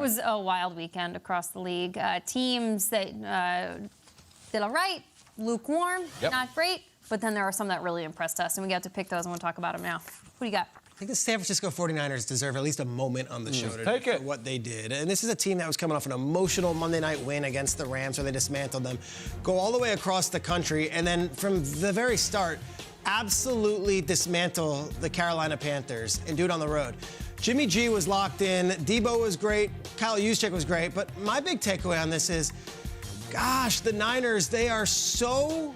It was a wild weekend across the league. Teams that did all right, lukewarm, not great, but then there are some that really impressed us, and we got to pick those, and we'll talk about them now. What do you got? I think the San Francisco 49ers deserve at least a moment on the show today for what they did. And this is a team that was coming off an emotional Monday night win against the Rams where they dismantled them, go all the way across the country, and then from the very start, absolutely dismantle the Carolina Panthers and do it on the road. Jimmy G was locked in, Debo was great, Kyle Juszczyk was great, but my big takeaway on this is, gosh, the Niners, they are so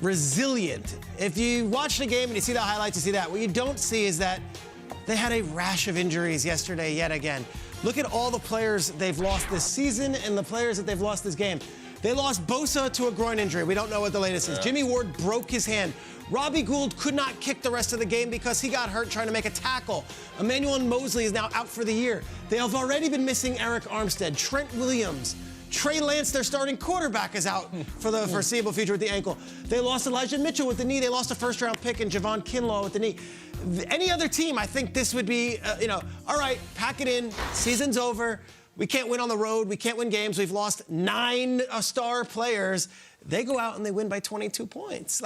resilient. If you watch the game and you see the highlights, you see that. What you don't see is that they had a rash of injuries yesterday yet again. Look at all the players they've lost this season and the players that they've lost this game. They lost Bosa to a groin injury. We don't know what the latest is. Jimmy Ward broke his hand. Robbie Gould could not kick the rest of the game because he got hurt trying to make a tackle. Emmanuel Mosley is now out for the year. They have already been missing Eric Armstead, Trent Williams. Trey Lance, their starting quarterback, is out for the foreseeable future with the ankle. They lost Elijah Mitchell with the knee. They lost a first-round pick in Javon Kinlaw with the knee. Any other team, I think this would be, all right, pack it in. Season's over. We can't win on the road. We can't win games. We've lost 9 star players. They go out and they win by 22 points.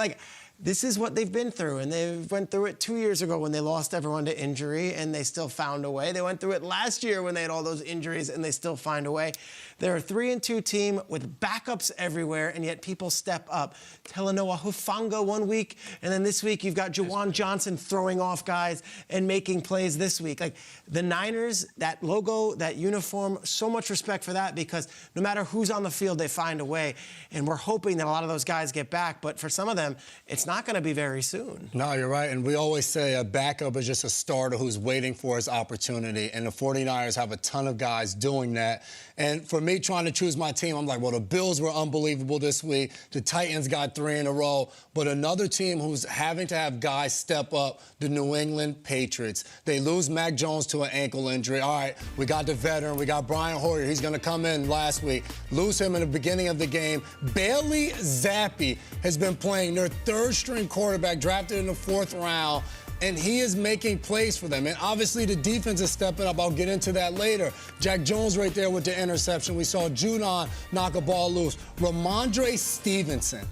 This is what they've been through, and they went through it 2 years ago when they lost everyone to injury, and they still found a way. They went through it last year when they had all those injuries, and they still find a way. They're a 3-2 team with backups everywhere, and yet people step up. Talanoa Hufanga 1 week, and then this week you've got Juwan Johnson throwing off guys and making plays this week. The Niners, that logo, that uniform, so much respect for that because no matter who's on the field, they find a way. And we're hoping that a lot of those guys get back, but for some of them, it's not going to be very soon. No, you're right. And we always say a backup is just a starter who's waiting for his opportunity. And the 49ers have a ton of guys doing that. And for me, trying to choose my team, I'm like, well, the Bills were unbelievable this week. The Titans got 3 in a row. But another team who's having to have guys step up, the New England Patriots. They lose Mac Jones to an ankle injury. All right, we got the veteran. We got Brian Hoyer. He's going to come in last week. Lose him in the beginning of the game. Bailey Zappi has been playing their third-string quarterback, drafted in the 4th round. And he is making plays for them. And obviously the defense is stepping up. I'll get into that later. Jack Jones right there with the interception. We saw Judon knock a ball loose. Ramondre Stevenson.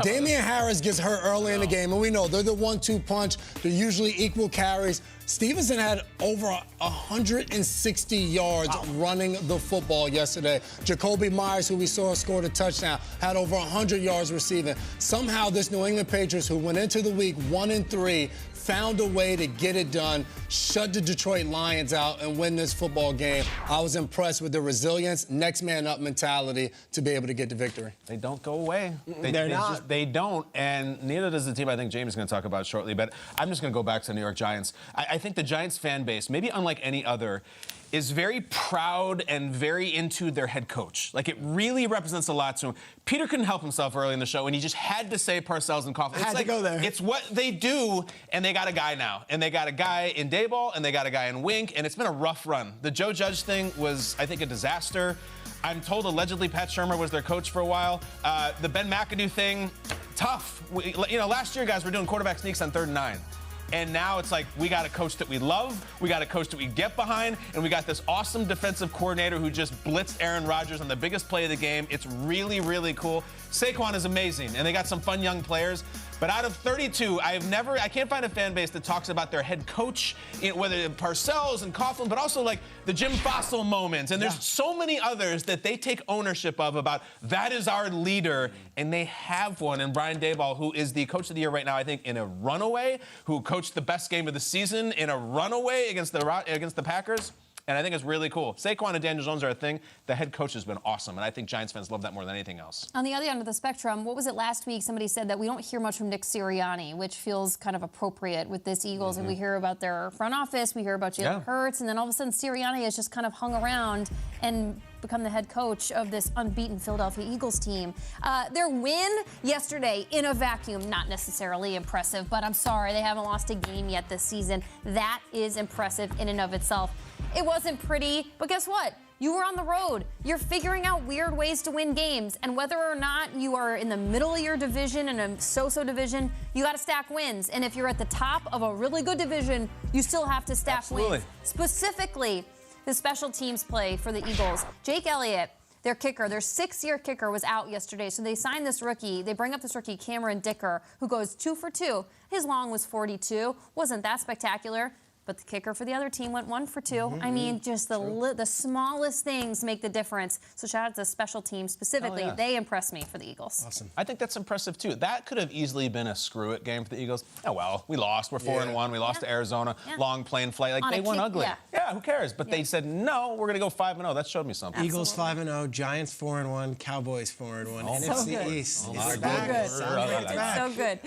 Damian Harris gets hurt early in the game, and we know they're the 1-2 punch. They're usually equal carries. Stevenson had over 160 yards running the football yesterday. Jacoby Myers, who we saw scored a touchdown, had over 100 yards receiving. Somehow this New England Patriots, who went into the week 1-3, found a way to get it done, shut the Detroit Lions out, and win this football game. I was impressed with the resilience, next man up mentality to be able to get the victory. They don't go away. They don't, and neither does the team I think James is going to talk about shortly, but I'm just going to go back to the New York Giants. I think the Giants fan base, maybe unlike any other, is very proud and very into their head coach. It really represents a lot to him. Peter couldn't help himself early in the show, and he just had to say Parcells and Coughlin. Had to go there. It's what they do, and they got a guy now. And they got a guy in Daboll, and they got a guy in Wink, and it's been a rough run. The Joe Judge thing was, I think, a disaster. I'm told allegedly Pat Shurmur was their coach for a while. The Ben McAdoo thing, tough. Last year, guys, we're doing quarterback sneaks on 3rd and 9. And now it's like, we got a coach that we love, we got a coach that we get behind, and we got this awesome defensive coordinator who just blitzed Aaron Rodgers on the biggest play of the game. It's really, really cool. Saquon is amazing, and they got some fun young players. But out of 32, I can't find a fan base that talks about their head coach, whether Parcells and Coughlin, but also the Jim Fossil moments. And there's so many others that they take ownership of about that is our leader, and they have one. And Brian Daboll, who is the coach of the year right now, I think, in a runaway, who coached the best game of the season in a runaway against the Packers. And I think it's really cool. Saquon and Daniel Jones are a thing. The head coach has been awesome, and I think Giants fans love that more than anything else. On the other end of the spectrum, what was it last week? Somebody said that we don't hear much from Nick Sirianni, which feels kind of appropriate with this Eagles. And we hear about their front office, we hear about Jalen Hurts, and then all of a sudden Sirianni has just kind of hung around and become the head coach of this unbeaten Philadelphia Eagles team. Their win yesterday in a vacuum, not necessarily impressive, but I'm sorry, they haven't lost a game yet this season. That is impressive in and of itself. It wasn't pretty, but guess what? You were on the road. You're figuring out weird ways to win games. And whether or not you are in the middle of your division, in a so-so division, you got to stack wins. And if you're at the top of a really good division, you still have to stack wins. Specifically, the special teams play for the Eagles. Jake Elliott, their kicker, their 6-year kicker, was out yesterday. So they signed this rookie. They bring up this rookie, Cameron Dicker, who goes 2 for 2. His long was 42. Wasn't that spectacular. But the kicker for the other team went 1 for 2. I mean, just the smallest things make the difference. So shout out to the special team specifically. They impressed me for the Eagles. Awesome. I think that's impressive, too. That could have easily been a screw-it game for the Eagles. Oh, well, we lost. We're 4-1. We lost to Arizona. Long plane flight. Like, they won ugly. Yeah, who cares? But they said, no, we're going to go 5-0. That showed me something. Eagles 5-0, Giants 4-1, Cowboys 4-1. NFC East. So good. So good.